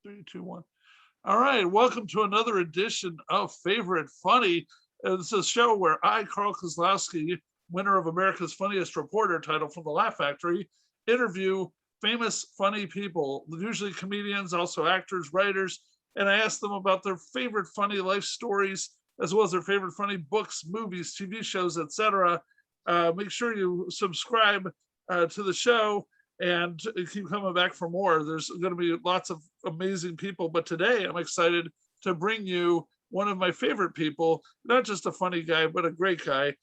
Three, two, one. All right. Welcome to another edition of Favorite Funny. It's a show where I, Carl Kozlowski, winner of America's Funniest Reporter title from the Laugh Factory, interview famous, funny people, usually comedians, also actors, writers, and I ask them about their favorite funny life stories, as well as their favorite funny books, movies, TV shows, etc. Make sure you subscribe to the show and keep coming back for more. There's going to be lots of amazing people, but today I'm excited to bring you one of my favorite people, not just a funny guy, but a great guy.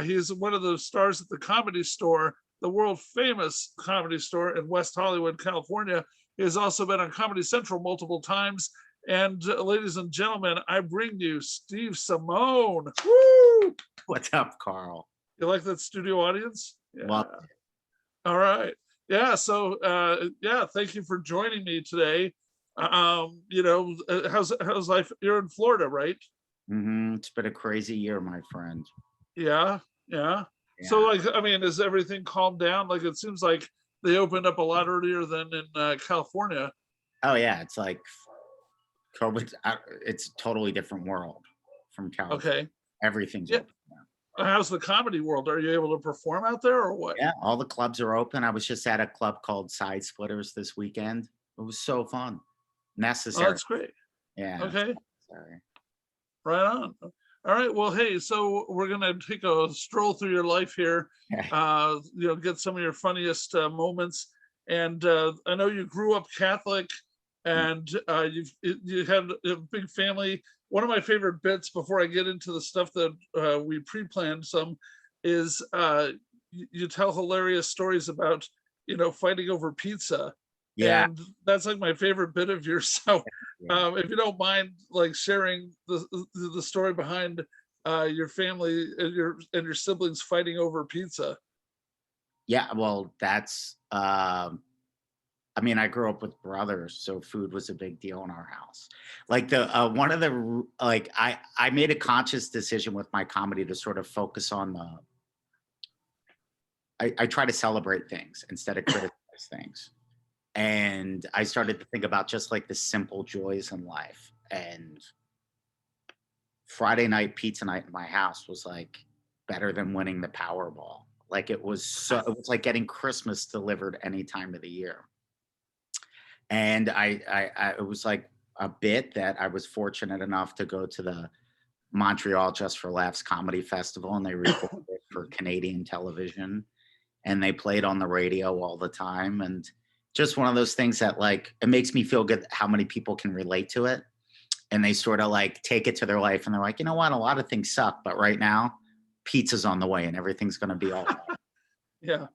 He's one of the stars at the Comedy Store, the world famous Comedy Store in West Hollywood, California. He has also been on Comedy Central multiple times. And ladies and gentlemen, I bring you Steve Simeone. Woo! What's up, Carl? You like that studio audience? Yeah. Well, all right. Yeah. So, thank you for joining me today. How's life? You're in Florida, right? Mm-hmm. It's been a crazy year, my friend. Yeah. So, has everything calmed down? Like, it seems like they opened up a lot earlier than in California. Oh yeah, it's like COVID. It's a totally different world from California. Okay. Everything's open now. How's the comedy world? Are you able to perform out there or what? Yeah, all the clubs are open. I was just at a club called Side Splitters this weekend. It was so fun. Necessary. Oh, that's great. Yeah. Okay. Right on. All right. Well, hey, so we're gonna take a stroll through your life here. Get some of your funniest moments. And I know you grew up Catholic, and you had a big family. One of my favorite bits before I get into the stuff that we pre-planned some is you tell hilarious stories about fighting over pizza. Yeah. And that's like my favorite bit of yours. So if you don't mind like sharing the story behind your family and your siblings fighting over pizza. Yeah, well, that's I grew up with brothers, so food was a big deal in our house. Like I made a conscious decision with my comedy to sort of focus on I try to celebrate things instead of criticize things. And I started to think about just like the simple joys in life. And Friday night pizza night in my house was like better than winning the Powerball. Like it was like getting Christmas delivered any time of the year. And it was like a bit that I was fortunate enough to go to the Montreal Just for Laughs Comedy Festival, and they recorded it for Canadian television, and they played on the radio all the time. And just one of those things that like, it makes me feel good how many people can relate to it. And they sort of like take it to their life and they're like, you know what? A lot of things suck, but right now pizza's on the way and everything's going to be all right. Yeah.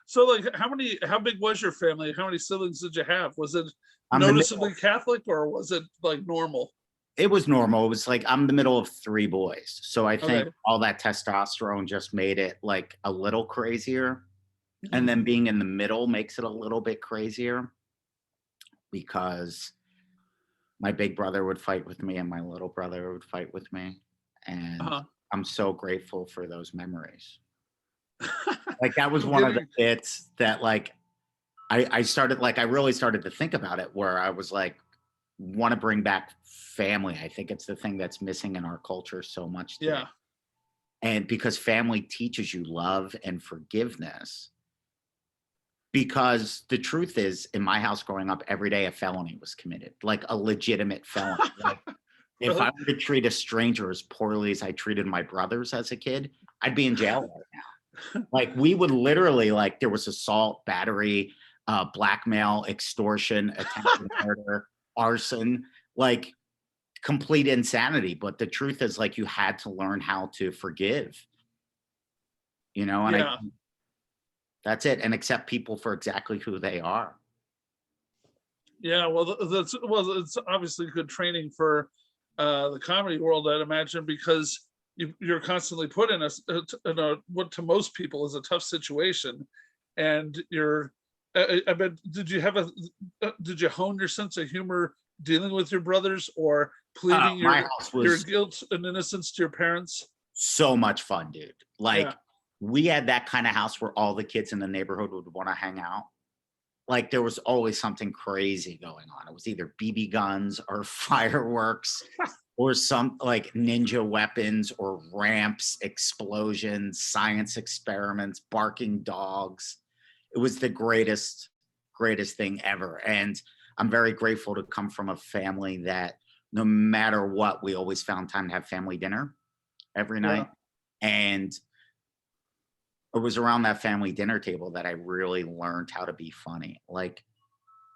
So like how big was your family? How many siblings did you have? Was it noticeably Catholic or was it like normal? It was normal. It was like, I'm the middle of three boys. So I think all that testosterone just made it like a little crazier. And then being in the middle makes it a little bit crazier because my big brother would fight with me and my little brother would fight with me. And I'm so grateful for those memories. Like that was one of the bits that like, I started, like, I really started to think about it where I was like, want to bring back family. I think it's the thing that's missing in our culture so much today. Yeah. And because family teaches you love and forgiveness. Because the truth is, in my house growing up, every day a felony was committed, like a legitimate felony. Like, if I were to treat a stranger as poorly as I treated my brothers as a kid, I'd be in jail right now. Like we would literally, like there was assault, battery, blackmail, extortion, attempted murder, arson, like complete insanity. But the truth is, like, you had to learn how to forgive, and that's it, and accept people for exactly who they are. Yeah, well, it's obviously good training for the comedy world, I'd imagine, because you're constantly put in a what to most people is a tough situation, and I bet did you hone your sense of humor dealing with your brothers or pleading your guilt and innocence to your parents? So much fun, dude. Like we had that kind of house where all the kids in the neighborhood would want to hang out. like there was always something crazy going on. It was either BB guns or fireworks or some like ninja weapons or ramps, explosions, science experiments, barking dogs. It was the greatest thing ever. And I'm very grateful to come from a family that no matter what, we always found time to have family dinner every night. Yeah. And it was around that family dinner table that I really learned how to be funny. Like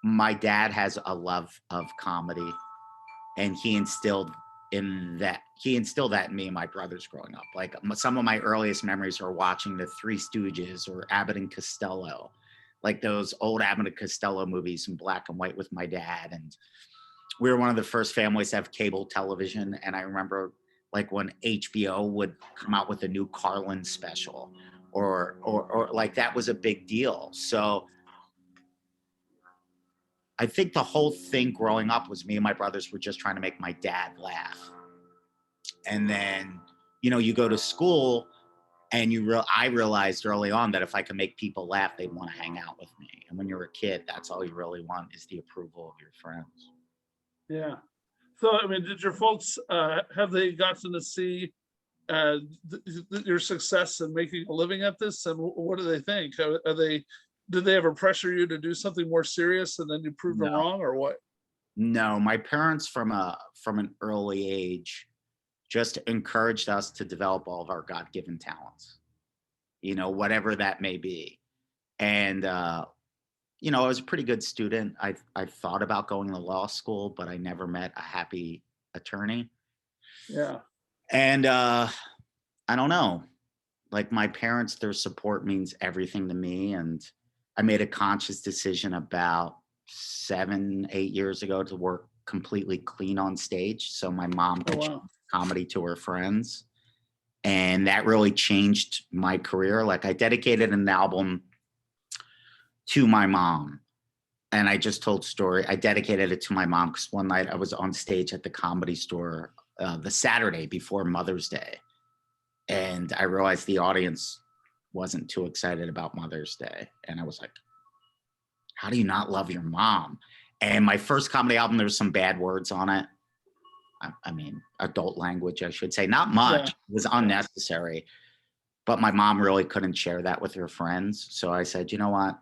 my dad has a love of comedy, and he instilled that in me and my brothers growing up. Like some of my earliest memories are watching the Three Stooges or Abbott and Costello, like those old Abbott and Costello movies in black and white with my dad. And we were one of the first families to have cable television. And I remember like when HBO would come out with a new Carlin special, or like that was a big deal. So I think the whole thing growing up was me and my brothers were just trying to make my dad laugh. And then, you go to school and I realized early on that if I could make people laugh, they'd want to hang out with me. And when you're a kid, that's all you really want is the approval of your friends. Yeah. So, I mean, did your folks, have they gotten to see your success in making a living at this? And what do they think? Did they ever pressure you to do something more serious and then you proved them No, wrong, or what? no, my parents from an early age just encouraged us to develop all of our God-given talents, whatever that may be. And, I was a pretty good student. I thought about going to law school, but I never met a happy attorney. Yeah. And I don't know, like my parents, their support means everything to me. And I made a conscious decision about 7, 8 years ago to work completely clean on stage. So my mom Oh, could show wow. comedy to her friends. And that really changed my career. Like I dedicated an album to my mom. And I just told story. I dedicated it to my mom because one night I was on stage at the Comedy Store the Saturday before Mother's Day. And I realized the audience wasn't too excited about Mother's Day. And I was like, how do you not love your mom? And my first comedy album, there's some bad words on it. I mean, adult language, I should say. Not much. Yeah. It was unnecessary. But my mom really couldn't share that with her friends. So I said, you know what?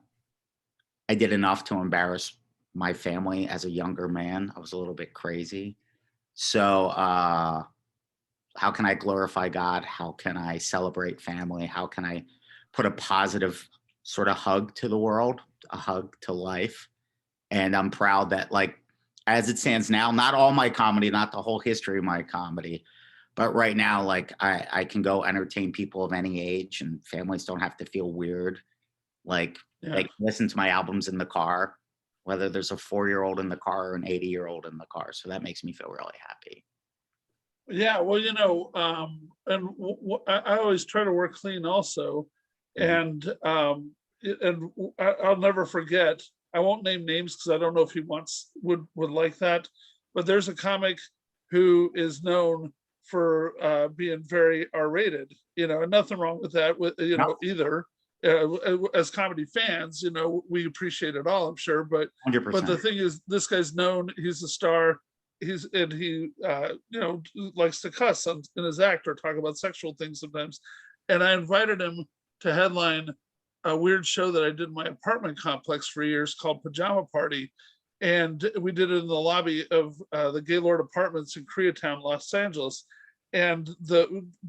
I did enough to embarrass my family as a younger man. I was a little bit crazy. So how can I glorify God? How can I celebrate family? How can I put a positive sort of hug to the world, a hug to life? And I'm proud that, like, as it stands now, not all my comedy, not the whole history of my comedy, but right now, like I can go entertain people of any age and families don't have to feel weird. Like Yeah. they can listen to my albums in the car, whether there's a 4-year-old in the car or an 80-year-old in the car. So that makes me feel really happy. Yeah. Well, and I always try to work clean also. Mhm. And, I'll never forget, I won't name names because I don't know if he would like that, but there's a comic who is known for being very R-rated, and nothing wrong with that, No, either. As comedy fans, we appreciate it all, I'm sure, but the 100%. thing is, this guy's known, he's a star, he likes to cuss in his act or talk about sexual things sometimes. And I invited him to headline a weird show that I did in my apartment complex for years called Pajama Party. And we did it in the lobby of the Gaylord Apartments in Koreatown, Los Angeles. And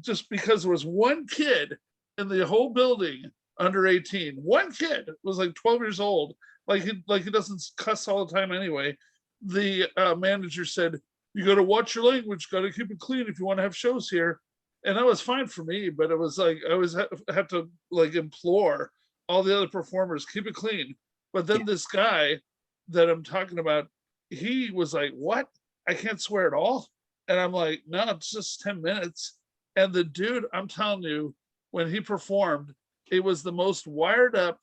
just because there was one kid in the whole building under 18, one kid was like 12 years old, like he doesn't cuss all the time anyway. The manager said, "You got to watch your language, got to keep it clean if you want to have shows here." And that was fine for me, but it was like I always had to like implore all the other performers, keep it clean. But Yeah. then this guy that I'm talking about, he was like, "What? I can't swear at all." And I'm like, "No, it's just 10 minutes." And the dude, I'm telling you, when he performed, it was the most wired up,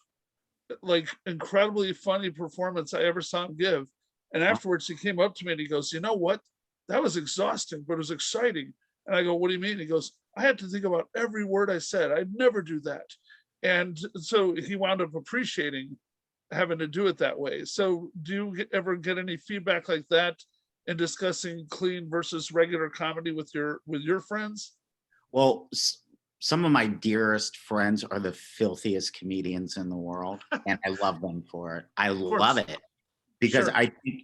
like incredibly funny performance I ever saw him give. And afterwards, he came up to me and he goes, "You know what? That was exhausting, but it was exciting." And I go, "What do you mean?" He goes, "I had to think about every word I said. I'd never do that." And so he wound up appreciating having to do it that way. So do you ever get any feedback like that in discussing clean versus regular comedy with your friends? Well, some of my dearest friends are the filthiest comedians in the world, and I love them for it. I Of love course. it because Sure. I think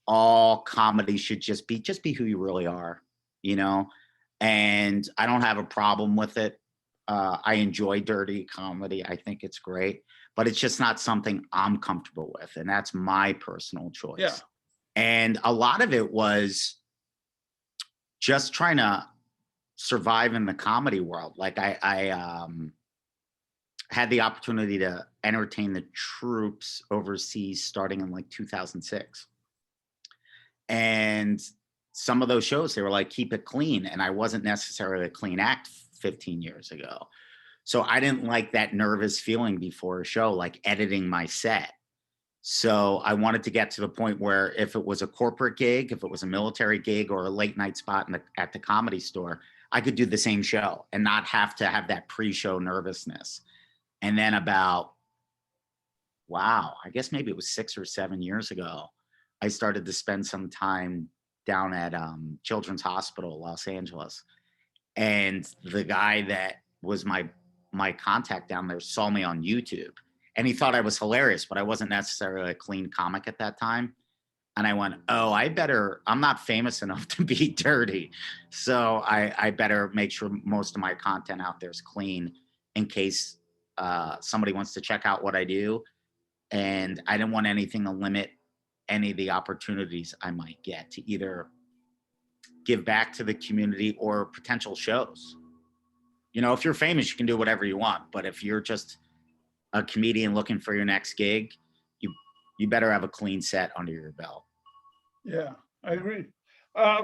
all comedy should just be who you really are, you know? And I don't have a problem with it. I enjoy dirty comedy. I think it's great, but it's just not something I'm comfortable with, and that's my personal Yeah. choice. And a lot of it was just trying to survive in the comedy world. Like I had the opportunity to entertain the troops overseas starting in like 2006. And some of those shows, they were like, keep it clean. And I wasn't necessarily a clean act 15 years ago. So I didn't like that nervous feeling before a show, like editing my set. So I wanted to get to the point where if it was a corporate gig, if it was a military gig or a late night spot at the Comedy Store, I could do the same show and not have to have that pre-show nervousness. And then about, wow, I guess maybe it was 6 or 7 years ago, I started to spend some time down at Children's Hospital, Los Angeles. And the guy that was my contact down there saw me on YouTube, and he thought I was hilarious, but I wasn't necessarily a clean comic at that time. And I went, oh, I'm not famous enough to be dirty. So I better make sure most of my content out there is clean in case somebody wants to check out what I do. And I didn't want anything to limit any of the opportunities I might get to either give back to the community or potential shows. You know, if you're famous, you can do whatever you want. But if you're just a comedian looking for your next gig, you better have a clean set under your belt. Yeah, I agree.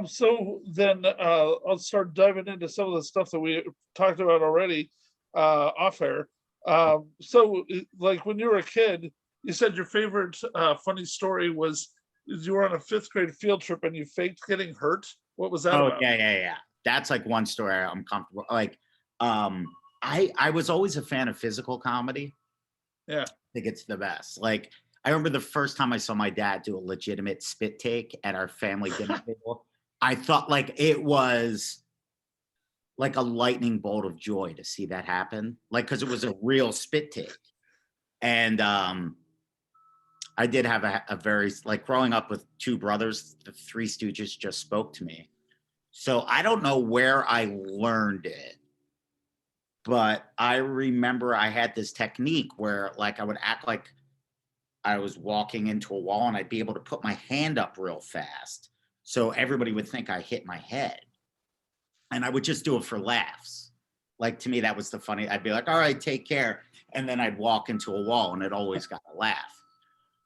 So then I'll start diving into some of the stuff that we talked about already off air. Like when you were a kid, you said your favorite funny story was you were on a fifth grade field trip and you faked getting hurt. What was that Oh about? yeah. That's like one story I'm comfortable. Like, I was always a fan of physical comedy. Yeah. I think it's the best. Like, I remember the first time I saw my dad do a legitimate spit take at our family dinner table. I thought like it was like a lightning bolt of joy to see that happen. Like, because it was a real spit take. And I did have a very, like, growing up with two brothers, the Three Stooges just spoke to me. So I don't know where I learned it, but I remember I had this technique where like I would act like I was walking into a wall and I'd be able to put my hand up real fast so everybody would think I hit my head. And I would just do it for laughs. Like, to me, that was the funny. I'd be like, all right, take care. And then I'd walk into a wall and it always got a laugh.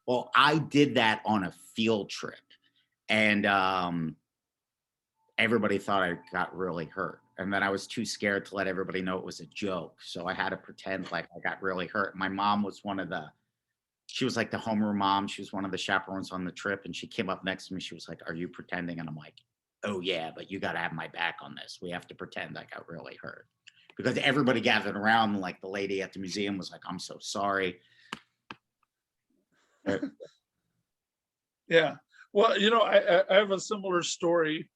Well, I did that on a field trip, and everybody thought I got really hurt. And then I was too scared to let everybody know it was a joke. So I had to pretend like I got really hurt. My mom was she was like the homeroom mom. She was one of the chaperones on the trip. And she came up next to me. She was like, are you pretending? And I'm like, oh yeah, but you got to have my back on this. We have to pretend I got really hurt. Because everybody gathered around, and like the lady at the museum was like, I'm so sorry. Yeah. Well, I have a similar story,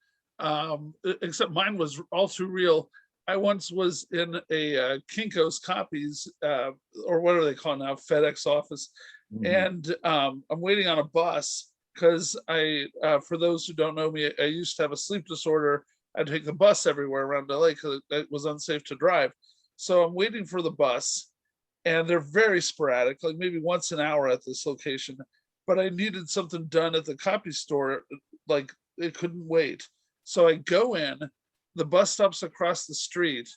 except mine was all too real. I once was in a Kinko's copies, or what are they called now, FedEx office, Mhm. and I'm waiting on a bus because for those who don't know me, I used to have a sleep disorder. I'd take the bus everywhere around LA because it was unsafe to drive. So I'm waiting for the bus, and they're very sporadic, like maybe once an hour at this location. But I needed something done at the copy store, like it couldn't wait. So I go in, the bus stops across the street,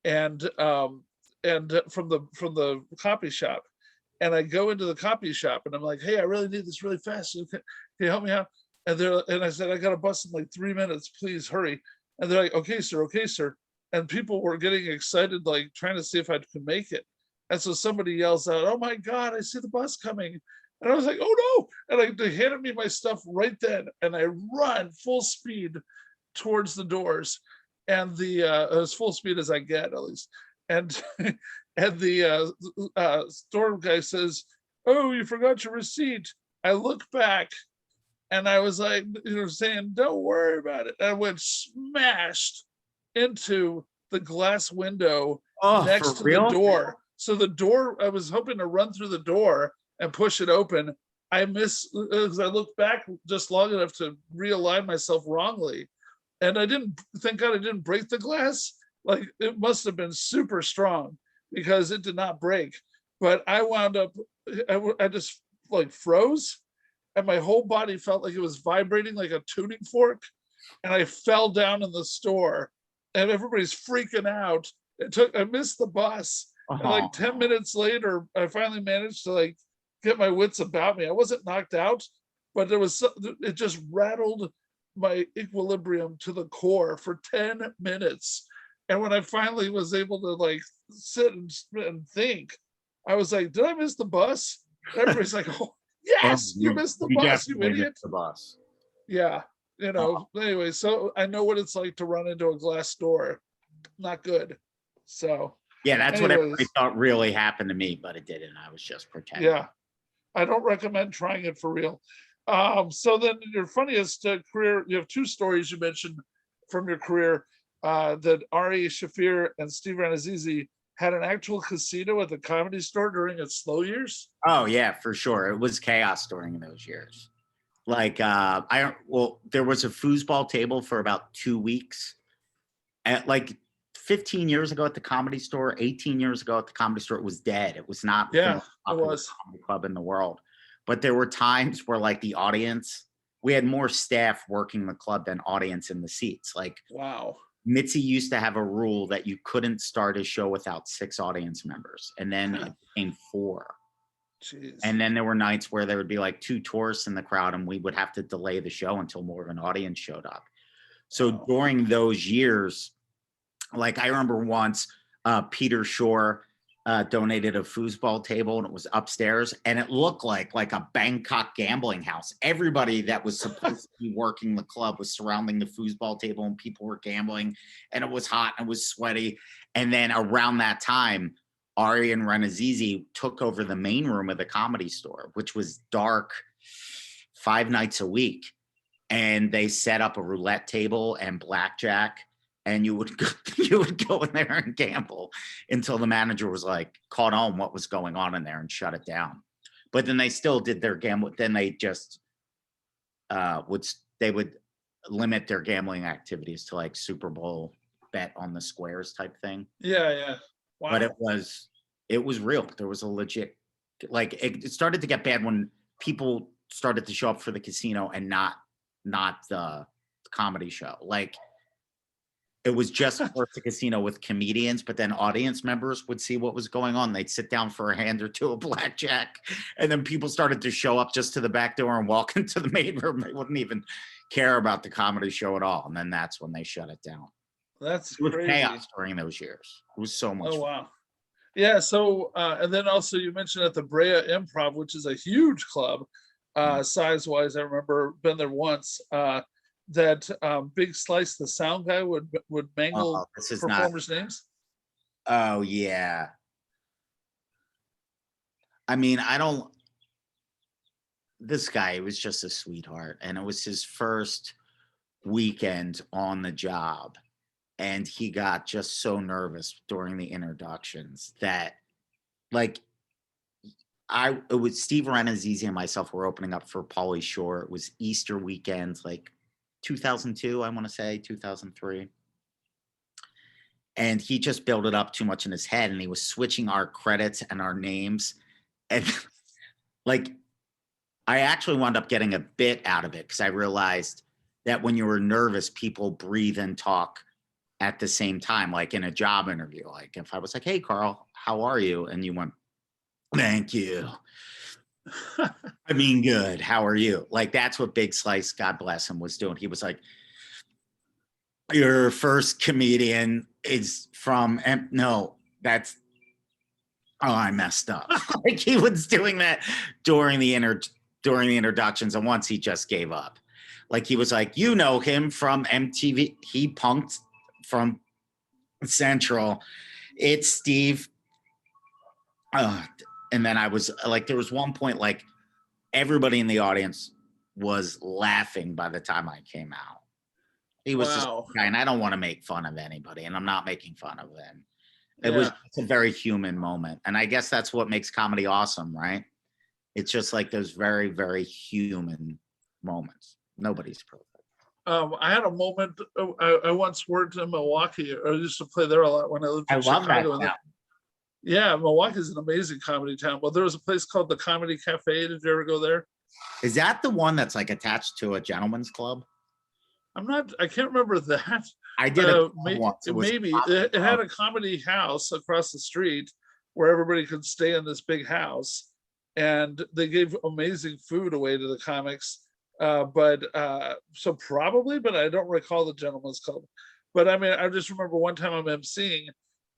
and from the copy shop, and I go into the copy shop, and I'm like, hey, I really need this really fast. Can you help me out? And I said, I got a bus in like 3 minutes. Please hurry. And they're like, okay, sir, okay, sir. And people were getting excited, like trying to see if I could make it. And so somebody yells out, oh my God, I see the bus coming. And I was like, oh no. And they handed me my stuff right then. And I run full speed towards the doors. And as full speed as I get, at least. And and the store guy says, "Oh, you forgot your receipt." I look back and I was like, saying, "Don't worry about it." I went smashed into the glass window Oh, next for to the real? door. So the door, I was hoping to run through the door and push it open. I missed because I looked back just long enough to realign myself wrongly. And I didn't, thank God I didn't break the glass. Like it must have been super strong because it did not break. But I wound up, I just like froze and my whole body felt like it was vibrating like a tuning fork. And I fell down in the store and everybody's freaking out. I missed the bus. And like 10 minutes later, I finally managed to like get my wits about me. I wasn't knocked out, but it just rattled my equilibrium to the core for 10 minutes. And when I finally was able to like sit and think, I was like, did I miss the bus? And everybody's like, oh, yes, you missed the bus, you idiot. The bus. Yeah. Anyway, so I know what it's like to run into a glass door. Not good. So, yeah, that's what everybody anyways, thought really happened to me, but it didn't. I was just pretending. yeah, I don't recommend trying it for real. So then your funniest career, you have two stories you mentioned from your career that Ari Shafir and Steve Ranazizi had an actual casino at the Comedy Store during its slow years. Oh yeah, for sure. It was chaos during those years. Like there was a foosball table for about 2 weeks. At like 15 years ago at the Comedy Store, 18 years ago at the Comedy Store, it was dead. It was not the Yeah, most it popular was. comedy club in the world. But there were times where like the audience, we had more staff working the club than audience in the seats. Like Wow. Mitzi used to have a rule that you couldn't start a show without 6 audience members, and then it became 4. Jeez. And then there were nights where there would be like 2 tourists in the crowd, and we would have to delay the show until more of an audience showed up. So Wow. during those years, like I remember once Peter Shore donated a foosball table, and it was upstairs, and it looked like a Bangkok gambling house. Everybody that was supposed to be working the club was surrounding the foosball table, and people were gambling, and it was hot and it was sweaty. And then around that time, Ari and Renazizi took over the main room of the Comedy Store, which was dark 5 nights a week. And they set up a roulette table and blackjack, and you would go in there and gamble until the manager was like caught on what was going on in there and shut it down. But then they still did their gamble. Then they just would limit their gambling activities to like Super Bowl bet on the squares type thing. Yeah. Wow. But it was real. There was a legit, like it started to get bad when people started to show up for the casino and not the comedy show. Like it was just for the casino with comedians, but then audience members would see what was going on. They'd sit down for a hand or two of blackjack, and then people started to show up just to the back door and walk into the main room. They wouldn't even care about the comedy show at all. And then that's when they shut it down. That's It was crazy. chaos during those years. It was so much Oh fun. wow. Yeah, so and then also you mentioned at the Brea Improv, which is a huge club, size-wise. I remember been there once. That Big Slice, the sound guy, would mangle performers' names. Oh yeah. I mean, this guy was just a sweetheart, and it was his first weekend on the job, and he got just so nervous during the introductions that like it was Steve Renazizi and myself were opening up for Pauly Shore. It was Easter weekend, like 2002, I want to say 2003. And he just built it up too much in his head, and he was switching our credits and our names. And like, I actually wound up getting a bit out of it because I realized that when you were nervous, people breathe and talk at the same time, like in a job interview. Like if I was like, "Hey, Carl, how are you?" And you went, "Thank you." I mean, good. How are you? Like that's what Big Slice, God bless him, was doing. He was like, "Your first comedian is from no, that's I messed up." Like he was doing that during the introductions, and once he just gave up. Like he was like, "You know him from MTV. He punked from Central. It's Steve." And then I was like, there was one point, like everybody in the audience was laughing by the time I came out. He was just Wow. guy, and I don't want to make fun of anybody, and I'm not making fun of them. It was Yeah. it's a very human moment. And I guess that's what makes comedy awesome, right? It's just like those very, very human moments. Nobody's perfect. I had a moment. I once worked in Milwaukee. I used to play there a lot when I lived I in love that Chicago. town. Yeah, Milwaukee's an amazing comedy town. Well, there was a place called the Comedy Cafe. Did you ever go there? Is that the one that's like attached to a gentleman's club? I can't remember that. I did a club once. It was Maybe it had a comedy house across the street where everybody could stay in this big house, and they gave amazing food away to the comics. So probably, but I don't recall the gentleman's club. But I mean, I just remember one time I'm emceeing,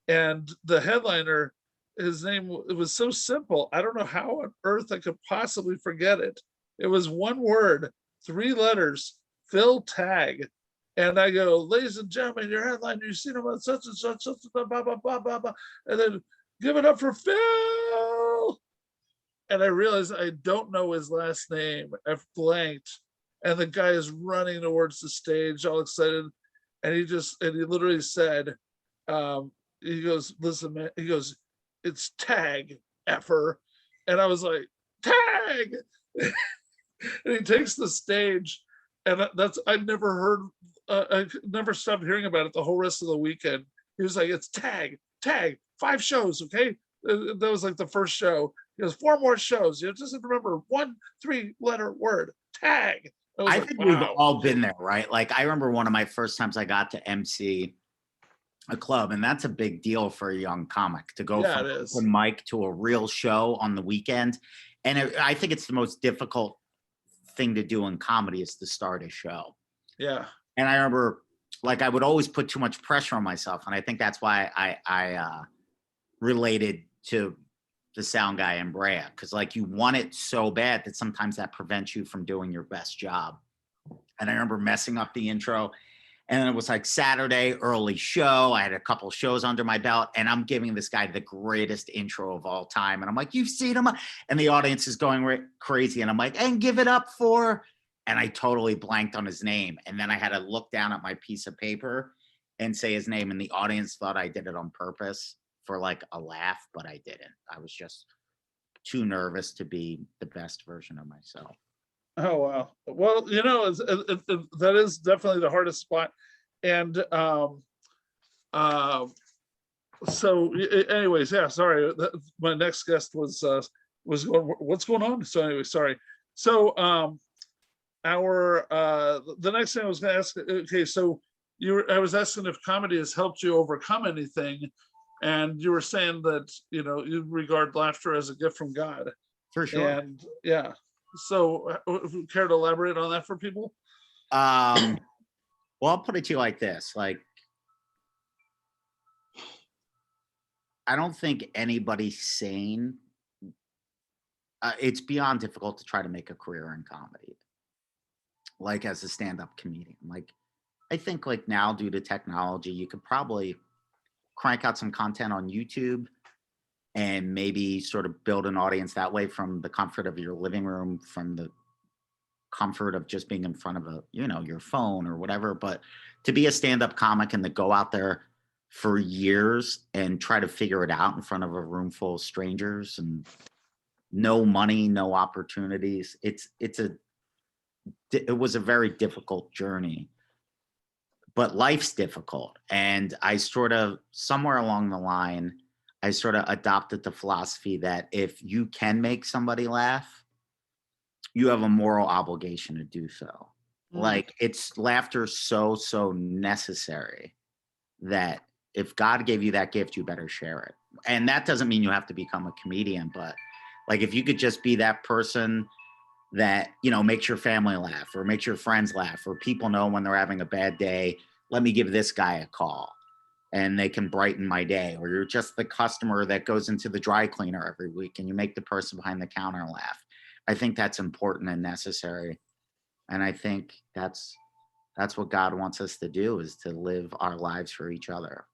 and the headliner, his name, it was so simple. I don't know how on earth I could possibly forget it. It was one word, 3 letters, Phil Tagg. And I go, ladies and gentlemen, your headline, you've seen him on such and such, blah, blah, blah, blah, blah, blah. And then give it up for Phil. And I realized I don't know his last name. I've blanked. And the guy is running towards the stage, all excited. And he literally said, he goes, listen, man, he goes, it's Tag, effer. And I was like, Tag. And he takes the stage. And I've never heard, I never stopped hearing about it the whole rest of the weekend. He was like, it's Tag, 5 shows, okay? That was like the first show. He goes, 4 more shows. You just have to remember 1 3-letter word, Tag. I like, think wow. we've all been there, right? Like I remember one of my first times I got to MC a club, and that's a big deal for a young comic to go from open mic to a real show on the weekend. And I think it's the most difficult thing to do in comedy is to start a show. Yeah. And I remember, like, I would always put too much pressure on myself, and I think that's why I related to the sound guy in Brea, because like you want it so bad that sometimes that prevents you from doing your best job. And I remember messing up the intro, and it was like Saturday, early show. I had a couple shows under my belt, and I'm giving this guy the greatest intro of all time. And I'm like, you've seen him? And the audience is going crazy. And I'm like, and give it up for, and I totally blanked on his name. And then I had to look down at my piece of paper and say his name. And the audience thought I did it on purpose for like a laugh, but I didn't. I was just too nervous to be the best version of myself. Oh, wow. Well, that is definitely the hardest spot. And so anyways, yeah, sorry. My next guest was going, what's going on? So anyway, sorry. So the next thing I was going to ask, okay, so I was asking if comedy has helped you overcome anything. And you were saying that, you regard laughter as a gift from God. For sure. And yeah. So if you care to elaborate on that for people? Well, I'll put it to you like this. Like, I don't think anybody sane, it's beyond difficult to try to make a career in comedy. Like as a stand-up comedian. Like, I think like now due to technology, you could probably crank out some content on YouTube and maybe sort of build an audience that way from the comfort of your living room, from the comfort of just being in front of your phone or whatever. But to be a stand-up comic and to go out there for years and try to figure it out in front of a room full of strangers and no money, no opportunities, it was a very difficult journey. But life's difficult. And I sort of, somewhere along the line, I sort of adopted the philosophy that if you can make somebody laugh, you have a moral obligation to do so. Like laughter so necessary that if God gave you that gift, you better share it. And that doesn't mean you have to become a comedian, but like if you could just be that person that, makes your family laugh or makes your friends laugh, or people know when they're having a bad day, let me give this guy a call and they can brighten my day. Or you're just the customer that goes into the dry cleaner every week and you make the person behind the counter laugh. I think that's important and necessary. And I think that's what God wants us to do, is to live our lives for each other.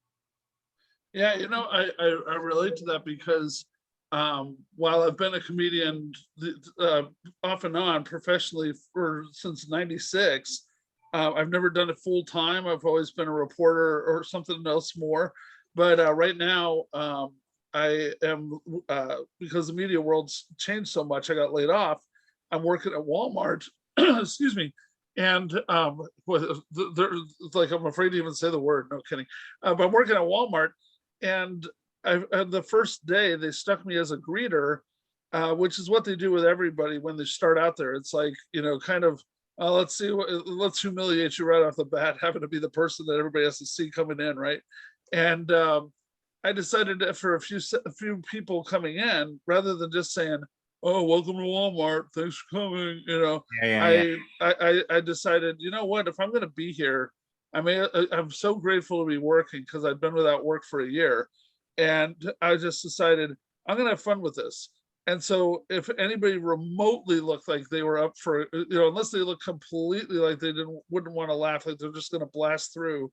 Yeah, I relate to that because while I've been a comedian off and on professionally since '96, I've never done it full time. I've always been a reporter or something else more. But right now, I am, because the media world's changed so much, I got laid off. I'm working at Walmart, excuse me. And like, I'm afraid to even say the word, no kidding. But I'm working at Walmart, and the first day they stuck me as a greeter, which is what they do with everybody when they start out there. It's like, kind of, let's humiliate you right off the bat, having to be the person that everybody has to see coming in, right? And I decided that for a few people coming in, rather than just saying, "Oh, welcome to Walmart, thanks for coming," I decided, you know what, if I'm going to be here, I'm so grateful to be working, because I've been without work for a year, and I just decided I'm going to have fun with this. And so if anybody remotely looked like they were up for, unless they look completely like they wouldn't want to laugh, like they're just going to blast through,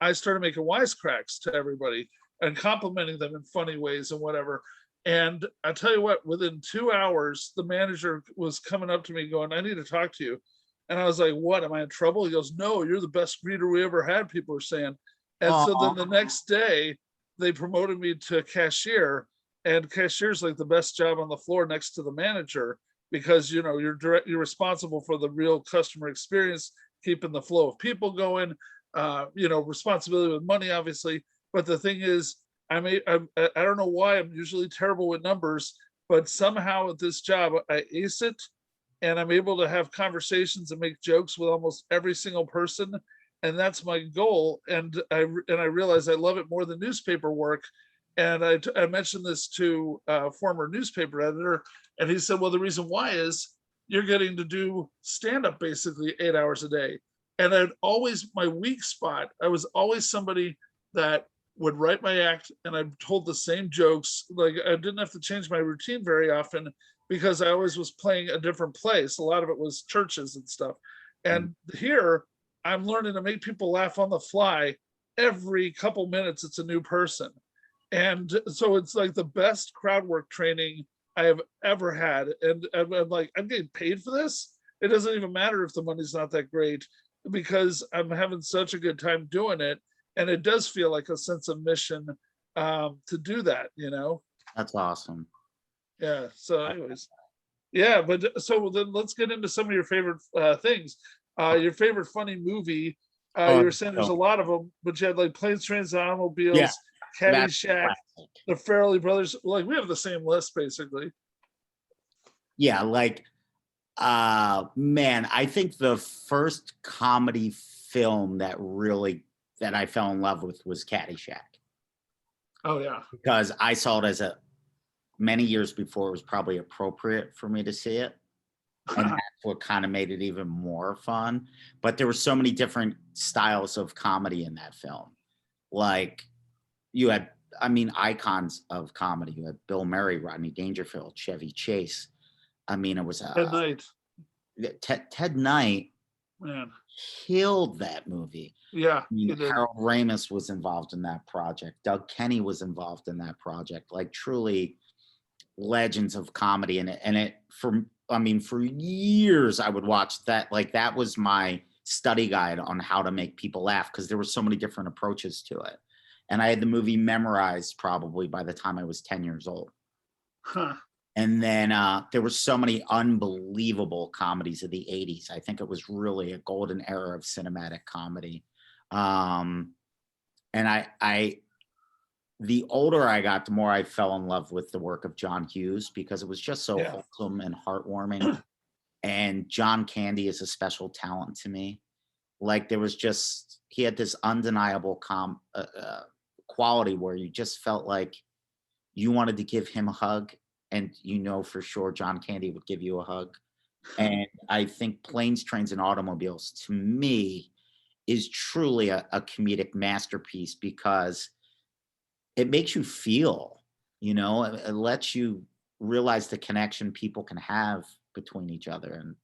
I started making wisecracks to everybody and complimenting them in funny ways and whatever. And I tell you what, within 2 hours, the manager was coming up to me going, "I need to talk to you." And I was like, "What, am I in trouble?" He goes, "No, you're the best greeter we ever had," people were saying. And so then the next day, they promoted me to cashier, and cashier's like the best job on the floor next to the manager, because you're responsible for the real customer experience, keeping the flow of people going, responsibility with money, obviously. But the thing is, I don't know why I'm usually terrible with numbers, but somehow at this job I ace it, and I'm able to have conversations and make jokes with almost every single person, and that's my goal. And I realize I love it more than newspaper work. And I mentioned this to a former newspaper editor, and he said, "Well, the reason why is you're getting to do stand-up basically 8 hours a day." And my weak spot, I was always somebody that would write my act, and I told the same jokes. Like, I didn't have to change my routine very often, because I always was playing a different place. A lot of it was churches and stuff. And here I'm learning to make people laugh on the fly. Every couple minutes, it's a new person. And so it's like the best crowd work training I have ever had. And I'm like, I'm getting paid for this. It doesn't even matter if the money's not that great, because I'm having such a good time doing it. And it does feel like a sense of mission to do that, That's awesome. Yeah. So anyways, yeah, but so then let's get into some of your favorite things. Your favorite funny movie. You were saying there's a lot of them, but you had like Planes, Trains, and Automobiles, Caddyshack, the Farrelly Brothers. Like, we have the same list basically. Yeah, like, man, I think the first comedy film that I fell in love with was Caddyshack. Oh yeah. Because I saw it as many years before it was probably appropriate for me to see it. And that's what kind of made it even more fun. But there were so many different styles of comedy in that film. Like, you had, icons of comedy. You had Bill Murray, Rodney Dangerfield, Chevy Chase. It was Ted Knight. Ted Knight, man, killed that movie. Yeah. Harold Ramis was involved in that project. Doug Kenny was involved in that project. Like, truly legends of comedy. And for years I would watch that. Like, that was my study guide on how to make people laugh, because there were so many different approaches to it. And I had the movie memorized probably by the time I was 10 years old. Huh. And then there were so many unbelievable comedies of the 80s. I think it was really a golden era of cinematic comedy. And the older I got, the more I fell in love with the work of John Hughes, because it was just so wholesome and heartwarming. And John Candy is a special talent to me. Like, he had this undeniable quality where you just felt like you wanted to give him a hug, and for sure John Candy would give you a hug. And I think Planes, Trains, and Automobiles, to me, is truly a comedic masterpiece, because it makes you feel, it lets you realize the connection people can have between each other. And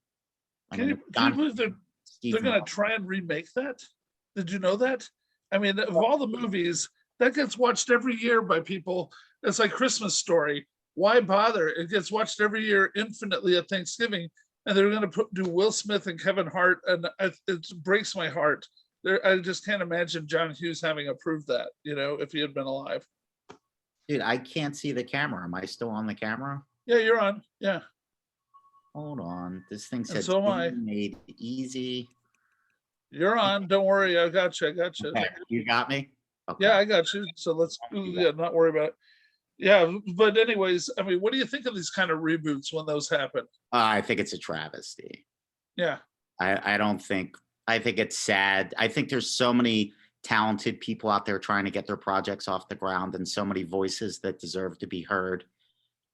can you believe they're going to try and remake that? Did you know that? Of all the movies that gets watched every year by people, it's like Christmas Story. why bother? It gets watched every year infinitely at Thanksgiving, and they're going to do Will Smith and Kevin Hart, and it breaks my heart. I just can't imagine John Hughes having approved that, if he had been alive. Dude, I can't see the camera. Am I still on the camera? Yeah, you're on. Yeah. Hold on. This thing And said so am I. made easy. You're on. Don't worry. I got you. Okay, you got me? Okay. Yeah, I got you. So let's not worry about it. Yeah, but anyways, I mean, what do you think of these kind of reboots when those happen? I think it's a travesty. Yeah. I think it's sad. I think there's so many talented people out there trying to get their projects off the ground, and so many voices that deserve to be heard,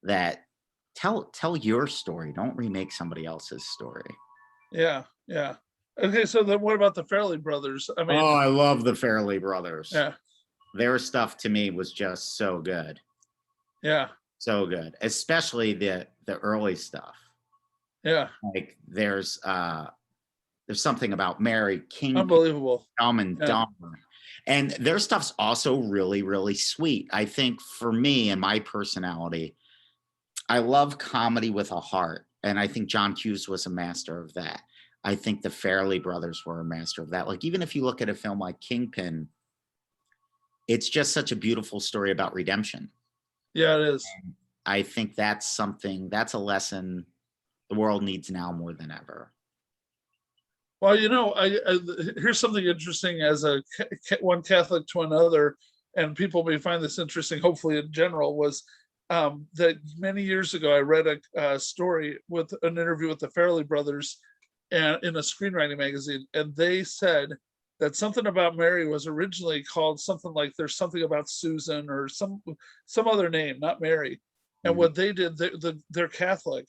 that tell your story. Don't remake somebody else's story. Yeah. Yeah. Okay, so then what about the Fairley Brothers? I mean, I love the Fairley Brothers. Yeah. Their stuff to me was just so good. Yeah. So good, especially the early stuff. Yeah. Like there's something about Mary King, unbelievable, Dumb and Dumber, and their stuff's also really, really sweet. I think for me and my personality, I love comedy with a heart, and I think John Hughes was a master of that. I think the Fairley Brothers were a master of that. Like, even if you look at a film like Kingpin, it's just such a beautiful story about redemption. Yeah, it is. And I think that's a lesson the world needs now more than ever. Well, here's something interesting as one Catholic to another, and people may find this interesting, hopefully in general, was that many years ago, I read a story with an interview with the Fairley Brothers and in a screenwriting magazine, and they said that Something About Mary was originally called something like There's Something About Susan, or some other name, not Mary. And what they did, they're Catholic,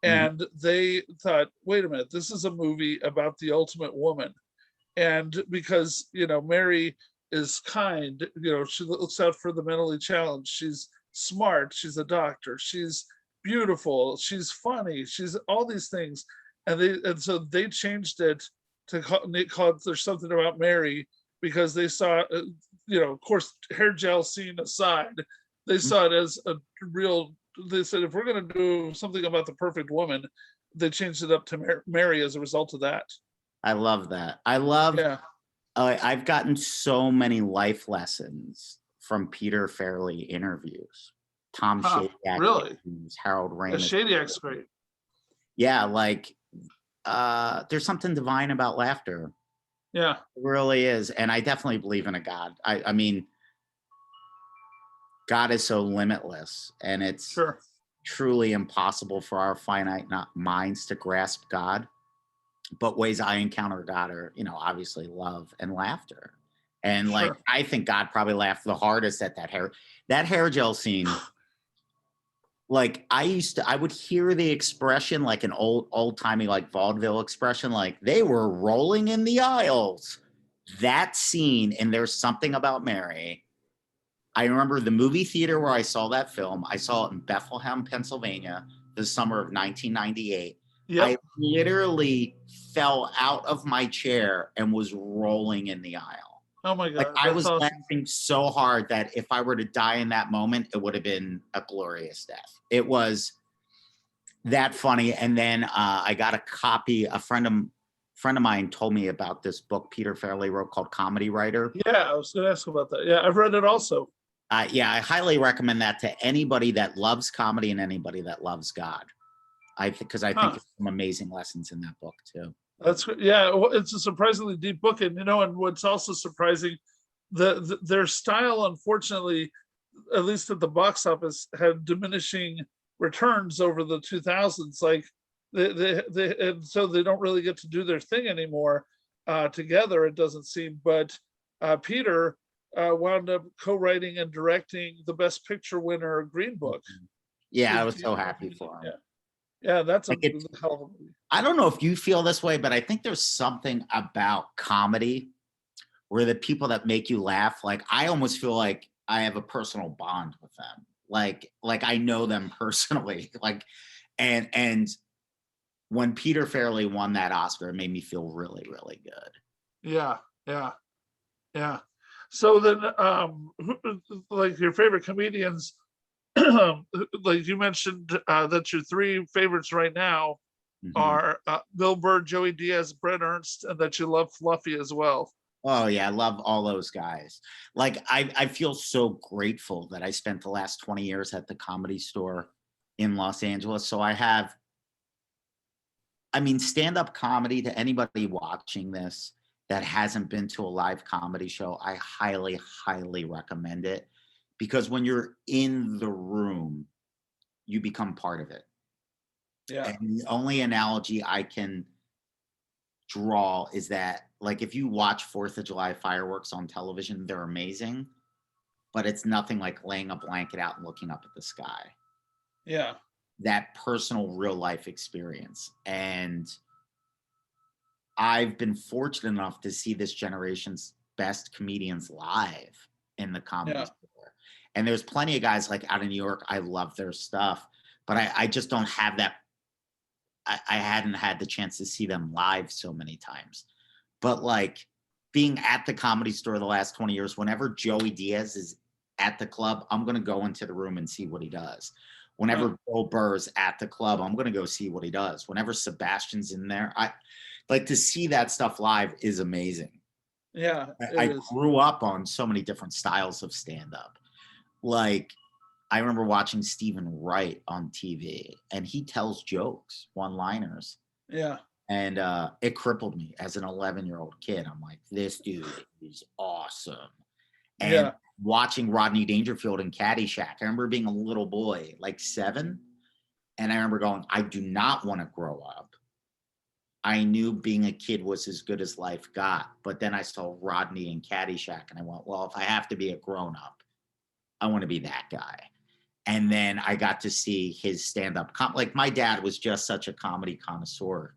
and they thought, wait a minute, this is a movie about the ultimate woman. And because, Mary is kind, she looks out for the mentally challenged, she's smart, she's a doctor, she's beautiful, she's funny, she's all these things. And so they changed it to call it There's Something About Mary, because they saw, of course, hair gel scene aside, they saw it as a real, they said, if we're going to do something about the perfect woman, they changed it up to Mary as a result of that. I love that. I've gotten so many life lessons from Peter Fairley interviews. Tom Shadyac really? Interviews, Harold Ramis. Shadyac's great. Yeah, like there's something divine about laughter. Yeah. It really is. And I definitely believe in a God. I mean, God is so limitless, and it's truly impossible for our finite minds to grasp God. But ways I encounter God are, obviously love and laughter. And like, I think God probably laughed the hardest at that hair gel scene. Like, I would hear the expression, like an old timey, like vaudeville expression, like they were rolling in the aisles. That scene, and There's Something About Mary. I remember the movie theater where I saw that film. I saw it in Bethlehem, Pennsylvania, the summer of 1998. Yep. I literally fell out of my chair and was rolling in the aisle. Oh my God. Like, I was laughing so hard that if I were to die in that moment, it would have been a glorious death. It was that funny. And then I got a copy. A friend of mine told me about this book Peter Fairley wrote called Comedy Writer. Yeah, I was going to ask about that. Yeah, I've read it also. Yeah, I highly recommend that to anybody that loves comedy and anybody that loves God. Because I think there's some amazing lessons in that book too. That's good. Yeah, well, it's a surprisingly deep book, and and what's also surprising, their style, unfortunately, at least at the box office, had diminishing returns over the 2000s. Like and so they don't really get to do their thing anymore together, it doesn't seem. But Peter wound up co-writing and directing the Best Picture winner, Green Book. Yeah, I was so happy for him. Yeah, that's like a hell of a movie. I don't know if you feel this way, but I think there's something about comedy where the people that make you laugh, like, I almost feel like I have a personal bond with them. Like I know them personally. Like, and when Peter Fairley won that Oscar, it made me feel really, really good. Yeah. So then, like, your favorite comedians, like you mentioned, that your three favorites right now Mhm. are Bill Burr, Joey Diaz, Brett Ernst, and that you love Fluffy as well. Oh yeah, I love all those guys. Like I feel so grateful that I spent the last 20 years at the Comedy Store in Los Angeles. So I mean, stand-up comedy, to anybody watching this that hasn't been to a live comedy show, I highly, highly recommend it, because when you're in the room, you become part of it. Yeah. And the only analogy I can draw is that, like, if you watch Fourth of July fireworks on television, they're amazing, but it's nothing like laying a blanket out and looking up at the sky. Yeah. That personal real life experience. And I've been fortunate enough to see this generation's best comedians live in the Comedy Yeah. Store. And there's plenty of guys like out in New York. I love their stuff, but I just don't have that. I hadn't had the chance to see them live so many times. But like being at the Comedy Store the last 20 years, whenever Joey Diaz is at the club, I'm going to go into the room and see what he does. Whenever Bill Burr's at the club, I'm going to go see what he does. Whenever Sebastian's in there, I like to see that stuff live is amazing. Yeah. It I is. grew up on so many different styles of stand up. Like I remember watching Stephen Wright on TV, and he tells jokes, one-liners, Yeah. and it crippled me as an 11-year-old kid. I'm like, this dude is awesome. And Yeah. watching Rodney Dangerfield in Caddyshack, I remember being a little boy, like 7, and I remember going, I do not want to grow up. I knew being a kid was as good as life got, but then I saw Rodney in Caddyshack, and I went, well, if I have to be a grown-up, I want to be that guy. And then I got to see his stand-up. Like my dad was just such a comedy connoisseur.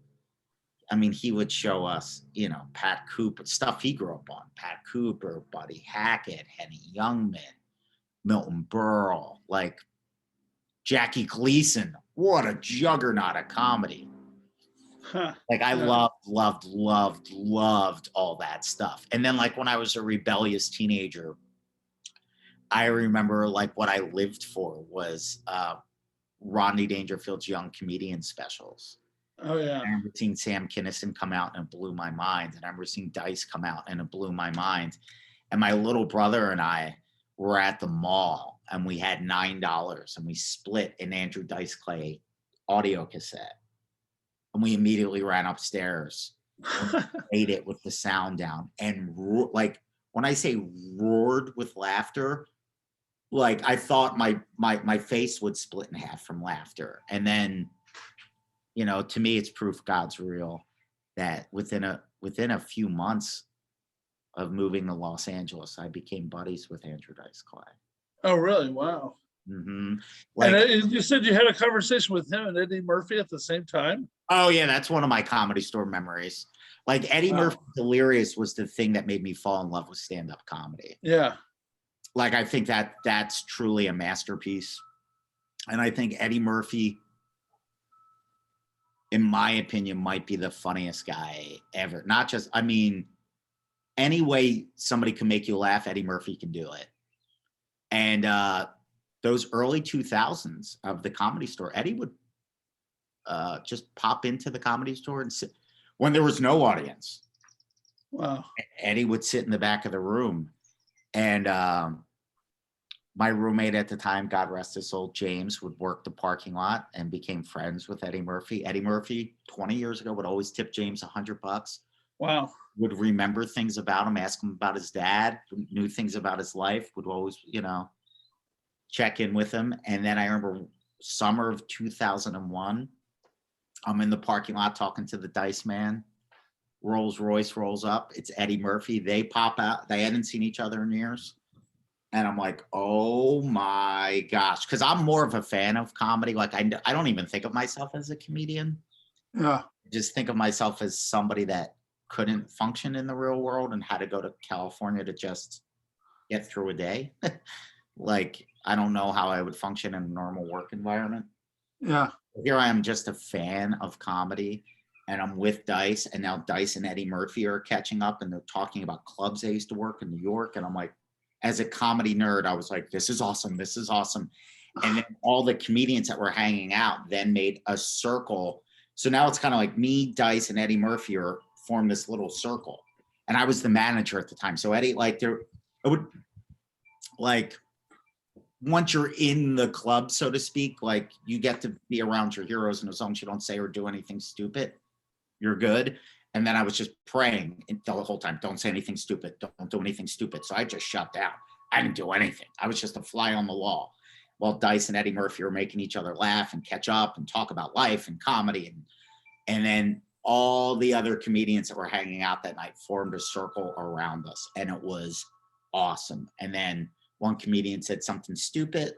I mean, he would show us, you know, Pat Cooper, stuff he grew up on. Pat Cooper, Buddy Hackett, Henny Youngman, Milton Berle, like Jackie Gleason. What a juggernaut of comedy. Huh. Like I Yeah. loved all that stuff. And then like when I was a rebellious teenager, I remember like what I lived for was Rodney Dangerfield's Young Comedian specials. Oh yeah. I remember seeing Sam Kinison come out and it blew my mind. And I remember seeing Dice come out and it blew my mind. And my little brother and I were at the mall and we had $9 and we split an Andrew Dice Clay audio cassette. And we immediately ran upstairs and ate it with the sound down and like when I say roared with laughter, like I thought my face would split in half from laughter. And then, you know, to me, it's proof God's real that within a few months of moving to Los Angeles, I became buddies with Andrew Dice Clay. Oh really? Wow. Mm-hmm. And Like, you said you had a conversation with him and Eddie Murphy at the same time. oh yeah, that's one of my Comedy Store memories. Like Eddie Wow. Murphy Delirious was the thing that made me fall in love with stand-up comedy. Yeah. Like I think that's truly a masterpiece. And I think Eddie Murphy, in my opinion, might be the funniest guy ever. Not just, I mean, any way somebody can make you laugh, Eddie Murphy can do it. And those early 2000s of the Comedy Store, Eddie would just pop into the Comedy Store and sit when there was no audience. Wow. Eddie would sit in the back of the room. And my roommate at the time, God rest his soul, James, would work the parking lot and became friends with Eddie Murphy. Eddie Murphy, 20 years ago, would always tip James $100. Wow. Would remember things about him, ask him about his dad, knew things about his life, would always, you know, check in with him. And then I remember summer of 2001, I'm in the parking lot talking to the Dice Man. Rolls Royce rolls up. It's Eddie Murphy. They pop out. They hadn't seen each other in years. And I'm like, oh my gosh. Because I'm more of a fan of comedy. Like, I don't even think of myself as a comedian. Yeah. I just think of myself as somebody that couldn't function in the real world and had to go to California to just get through a day. Like, I don't know how I would function in a normal work environment. Yeah. Here I am, just a fan of comedy. And I'm with Dice. And now Dice and Eddie Murphy are catching up. And they're talking about clubs they used to work in New York. And I'm like, as a comedy nerd, I was like, this is awesome. This is awesome. And then all the comedians that were hanging out then made a circle. So now it's kind of like me, Dice, and Eddie Murphy formed this little circle. And I was the manager at the time. So Eddie, like I would like, once you're in the club, so to speak, like you get to be around your heroes, and as long as you don't say or do anything stupid, you're good. And then I was just praying the whole time, don't say anything stupid, don't do anything stupid. So I just shut down. I didn't do anything. I was just a fly on the wall while Dice and Eddie Murphy were making each other laugh and catch up and talk about life and comedy. And then all the other comedians that were hanging out that night formed a circle around us, and it was awesome. And then one comedian said something stupid,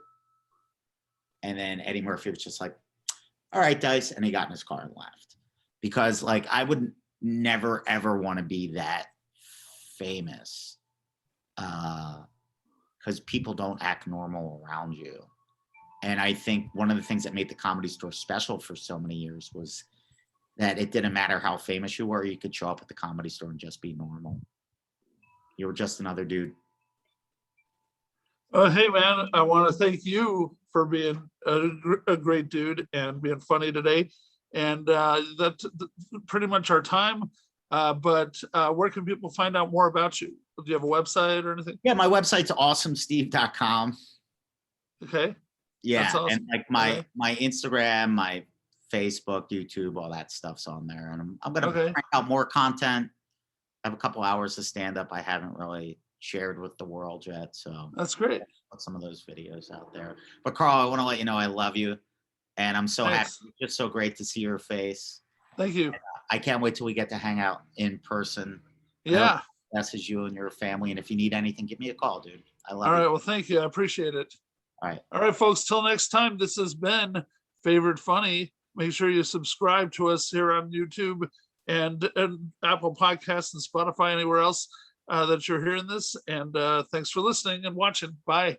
and then Eddie Murphy was just like, all right, Dice, and he got in his car and left. Because like I would never ever want to be that famous, because people don't act normal around you. And I think one of the things that made the Comedy Store special for so many years was that it didn't matter how famous you were, you could show up at the Comedy Store and just be normal. You were just another dude. Hey man, I want to thank you for being a great dude and being funny today. And that's pretty much our time. But where can people find out more about you? Do you have a website or anything? Yeah, my website's awesomesteve.com. Okay. Yeah, That's awesome. and like my Instagram, my Facebook, YouTube, all that stuff's on there. And I'm gonna crank out more content. I have a couple hours of stand-up I haven't really shared with the world yet. So that's great. Put some of those videos out there. But Carl, I want to let you know I love you. And I'm so happy. It's just so great to see your face. Thank you. And, I can't wait till we get to hang out in person. Yeah. That's as you and your family. And if you need anything, give me a call, dude. I love you. All right. Well, thank you. I appreciate it. All right. All right, folks. Till next time, this has been Favorite Funny. Make sure you subscribe to us here on YouTube and Apple Podcasts and Spotify, anywhere else that you're hearing this. And thanks for listening and watching. Bye.